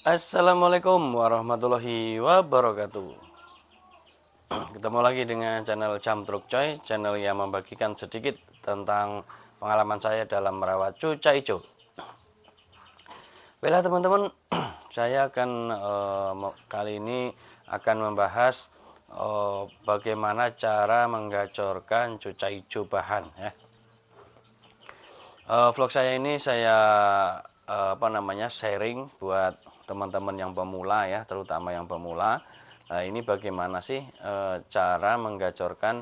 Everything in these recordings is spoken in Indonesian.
Assalamualaikum warahmatullahi wabarakatuh. Ketemu lagi dengan channel Jam Truk Coy, channel yang membagikan sedikit tentang pengalaman saya dalam merawat cuca hijau. Baiklah teman-teman, saya akan kali ini akan membahas bagaimana cara menggacorkan cuca hijau bahan ya. Vlog saya ini saya sharing buat teman-teman yang pemula ya, terutama yang pemula. Nah, ini bagaimana sih cara menggacorkan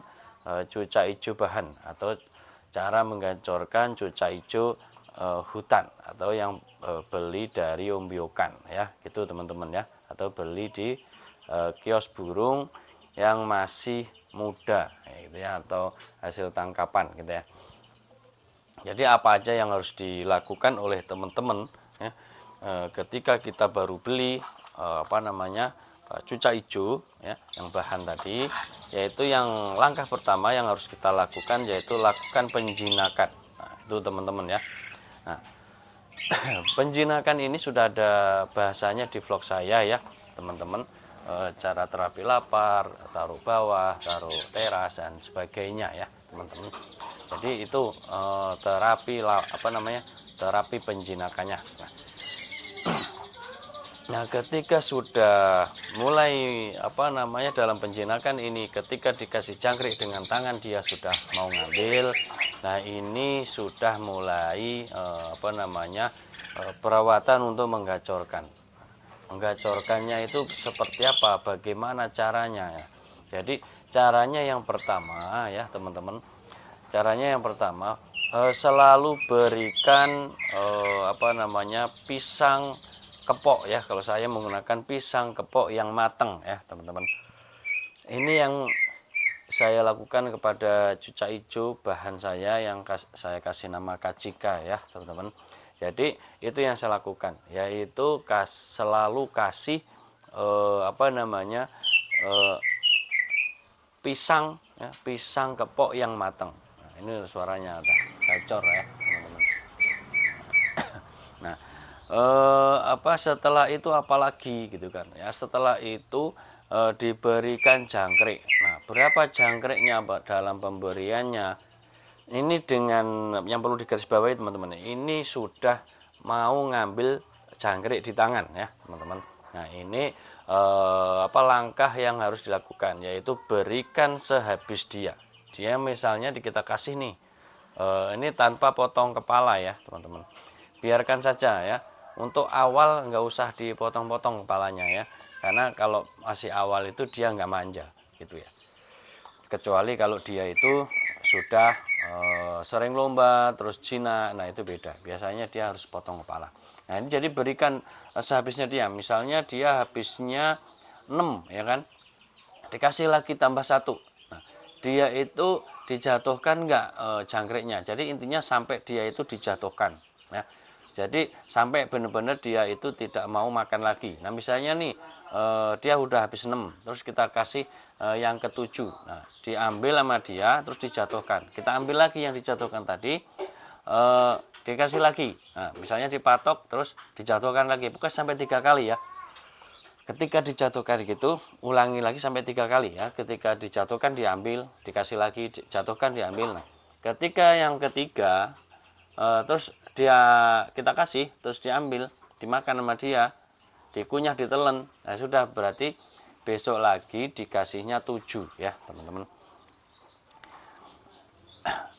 cuca hijau bahan atau cara menggacorkan cuca hijau hutan atau yang beli dari ombyokan ya, gitu teman-teman ya, atau beli di kios burung yang masih muda gitu ya, atau hasil tangkapan gitu ya. Jadi apa aja yang harus dilakukan oleh teman-teman ya, ketika kita baru beli cuca hijau ya, yang bahan tadi, yaitu yang langkah pertama yang harus kita lakukan yaitu lakukan penjinakan. Nah, itu teman-teman ya. Nah, penjinakan ini sudah ada bahasanya di vlog saya ya, teman-teman. Cara terapi lapar, taruh bawah, taruh teras dan sebagainya ya, teman-teman. Jadi itu terapi penjinakannya. Nah, ketika sudah mulai dalam penjinakan ini, ketika dikasih jangkrik dengan tangan dia sudah mau ngambil. Nah, ini sudah mulai perawatan untuk menggacorkan. Menggacorkannya itu seperti apa? Bagaimana caranya ya? Jadi caranya yang pertama ya teman-teman. Caranya yang pertama selalu berikan pisang kepok ya. Kalau saya menggunakan pisang kepok yang matang ya teman-teman. Ini yang saya lakukan kepada cuca hijau bahan saya yang saya kasih nama Kacika ya teman-teman. Jadi itu yang saya lakukan, yaitu selalu kasih pisang ya, pisang kepok yang matang. Nah, ini suaranya ada gacor ya teman-teman. Nah, setelah itu apalagi gitu kan ya, setelah itu diberikan jangkrik. Nah, berapa jangkriknya dalam pemberiannya? Ini dengan yang perlu digarisbawahi teman-teman, ini sudah mau ngambil jangkrik di tangan ya teman-teman. Nah, ini langkah yang harus dilakukan, yaitu berikan sehabis dia misalnya kita kasih nih ini tanpa potong kepala ya teman-teman, biarkan saja ya. Untuk awal nggak usah dipotong-potong kepalanya ya, karena kalau masih awal itu dia nggak manja gitu ya. Kecuali kalau dia itu sudah sering lomba terus jinak, nah itu beda, biasanya dia harus potong kepala. Nah, ini jadi berikan sehabisnya dia, misalnya dia habisnya 6 ya kan, dikasih lagi tambah 1. Nah, dia itu dijatuhkan nggak jangkriknya, jadi intinya sampai dia itu dijatuhkan ya. Jadi sampai benar-benar dia itu tidak mau makan lagi. Nah, misalnya nih dia udah habis 6, terus kita kasih yang ketujuh. Nah, diambil sama dia terus dijatuhkan. Kita ambil lagi yang dijatuhkan tadi, dikasih lagi. Nah, misalnya dipatok terus dijatuhkan lagi. Bukan sampai 3 kali ya. Ketika dijatuhkan gitu, ulangi lagi sampai 3 kali ya. Ketika dijatuhkan diambil, dikasih lagi, dijatuhkan diambil. Nah, ketika yang ketiga terus kita kasih, terus diambil, dimakan sama dia, dikunyah, ditelan. Nah, sudah berarti besok lagi dikasihnya 7 ya teman-teman.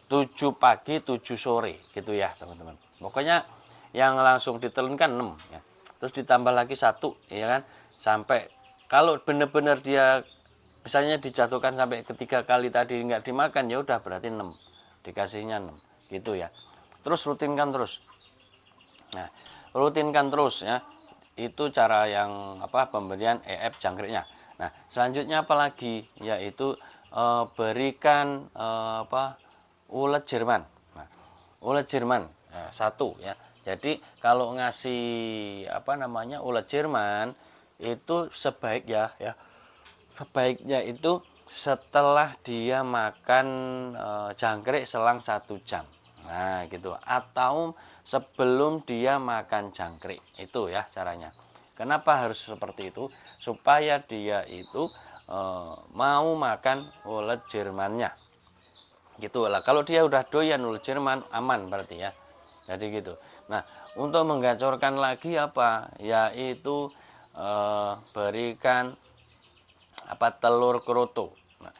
7 pagi 7 sore gitu ya teman-teman. Pokoknya yang langsung ditelan kan 6 ya. Terus ditambah lagi 1 ya kan, sampai kalau benar-benar dia misalnya dijatuhkan sampai ketiga kali tadi nggak dimakan, ya udah berarti 6, dikasihnya 6 gitu ya. Terus rutinkan terus. Nah, rutinkan terus ya. Itu cara yang pemberian EF jangkriknya. Nah, selanjutnya apalagi, yaitu berikan ulet Jerman. Nah, ulet Jerman satu ya. Jadi kalau ngasih ulet Jerman itu sebaiknya itu setelah dia makan jangkrik selang 1 jam. Nah gitu, atau sebelum dia makan jangkrik, itu ya caranya. Kenapa harus seperti itu? Supaya dia itu mau makan ulet Jermannya. Gitu lah. Kalau dia udah doyan ulet Jerman, aman berarti ya. Jadi gitu. Nah, untuk menggacorkan lagi apa? Yaitu berikan telur kroto. Nah,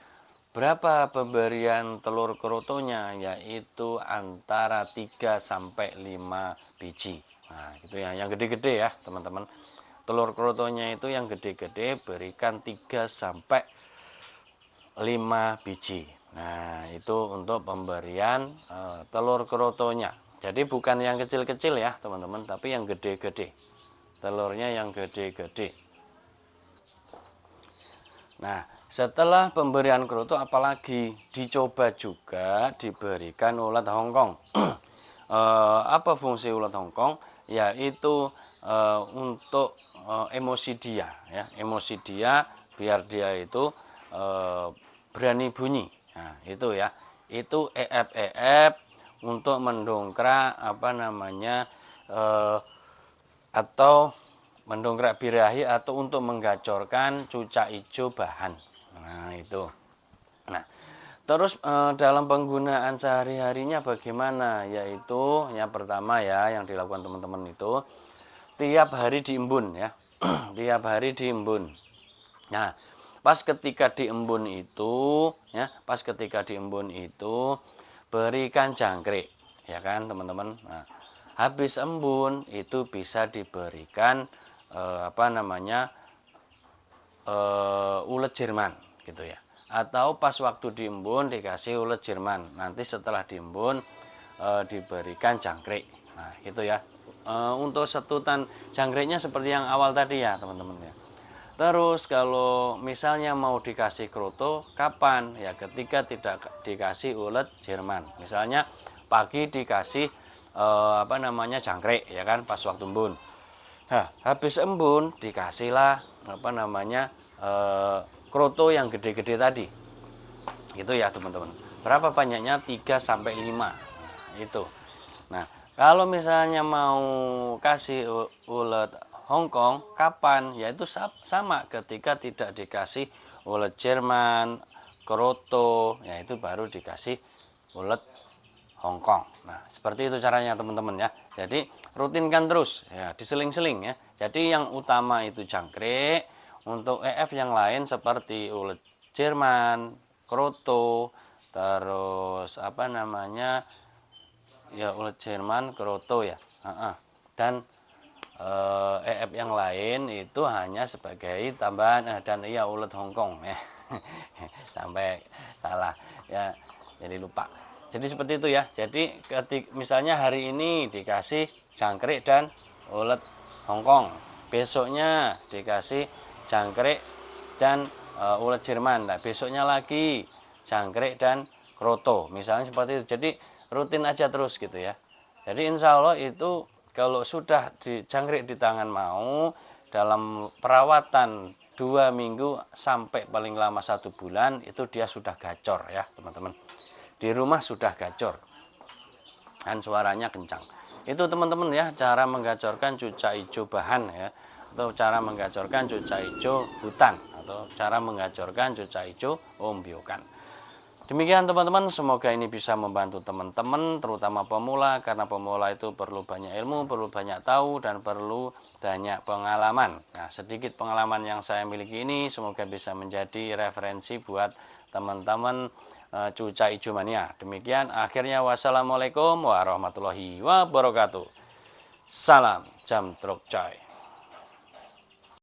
berapa pemberian telur krotonya? Yaitu antara 3 sampai 5 biji. Nah, itu yang gede-gede ya, teman-teman. Telur krotonya itu yang gede-gede berikan 3 sampai 5 biji. Nah, itu untuk pemberian telur krotonya. Jadi bukan yang kecil-kecil ya, teman-teman, tapi yang gede-gede. Telurnya yang gede-gede. Nah, setelah pemberian kroto apalagi dicoba juga diberikan ulet Hongkong. Apa fungsi ulet Hongkong? Yaitu untuk emosi dia ya, emosi dia biar dia itu berani bunyi. Nah, itu ya. Itu EF untuk mendongkrak atau mendongkrak birahi atau untuk menggacorkan cucak hijau bahan. Nah, itu. Nah, terus dalam penggunaan sehari-harinya bagaimana? Yaitu yang pertama ya yang dilakukan teman-teman itu tiap hari diembun ya. Tiap hari diembun. Nah, pas ketika diembun itu berikan jangkrik ya kan, teman-teman. Nah, habis embun itu bisa diberikan ulet Jerman gitu ya. Atau pas waktu diembun dikasih ulet Jerman. Nanti setelah diembun diberikan jangkrik. Nah, gitu ya. Untuk setutan jangkriknya seperti yang awal tadi ya, teman-teman ya. Terus kalau misalnya mau dikasih kroto, kapan? Ya ketika tidak dikasih ulet Jerman. Misalnya pagi dikasih jangkrik ya kan pas waktu embun. Nah, habis embun dikasihlah kroto yang gede-gede tadi. Itu ya, teman-teman. Berapa banyaknya? 3 sampai 5. Nah, itu. Nah, kalau misalnya mau kasih ulet Hongkong, kapan? Yaitu sama ketika tidak dikasih ulet Jerman, kroto, yaitu baru dikasih ulet Hongkong. Nah, seperti itu caranya teman-teman ya. Jadi rutinkan terus ya, diseling-seling ya. Jadi yang utama itu jangkrik, untuk EF yang lain seperti ulet Jerman, kroto, terus ulet Jerman, kroto ya. Dan EF yang lain itu hanya sebagai tambahan dan ulet Hongkong ya. Sampai salah ya, jadi lupa. Jadi seperti itu ya. Jadi misalnya hari ini dikasih jangkrik dan ulet Hongkong, besoknya dikasih jangkrik dan ulet Jerman. Nah, besoknya lagi jangkrik dan kroto. Misalnya seperti itu. Jadi rutin aja terus gitu ya. Jadi insya Allah itu kalau sudah dijangkrik di tangan mau dalam perawatan 2 minggu sampai paling lama 1 bulan itu dia sudah gacor ya, teman-teman. Di rumah sudah gacor dan suaranya kencang. Itu teman-teman ya cara menggacorkan cucak hijau bahan ya, atau cara menggacorkan cucak hijau hutan, atau cara menggacorkan cucak hijau ombyokan. Demikian teman-teman, semoga ini bisa membantu teman-teman terutama pemula, karena pemula itu perlu banyak ilmu, perlu banyak tahu, dan perlu banyak pengalaman. Nah, sedikit pengalaman yang saya miliki ini semoga bisa menjadi referensi buat teman-teman cucak hijau mania. Demikian akhirnya, wassalamualaikum warahmatullahi wabarakatuh. Salam Jam Truk Coy.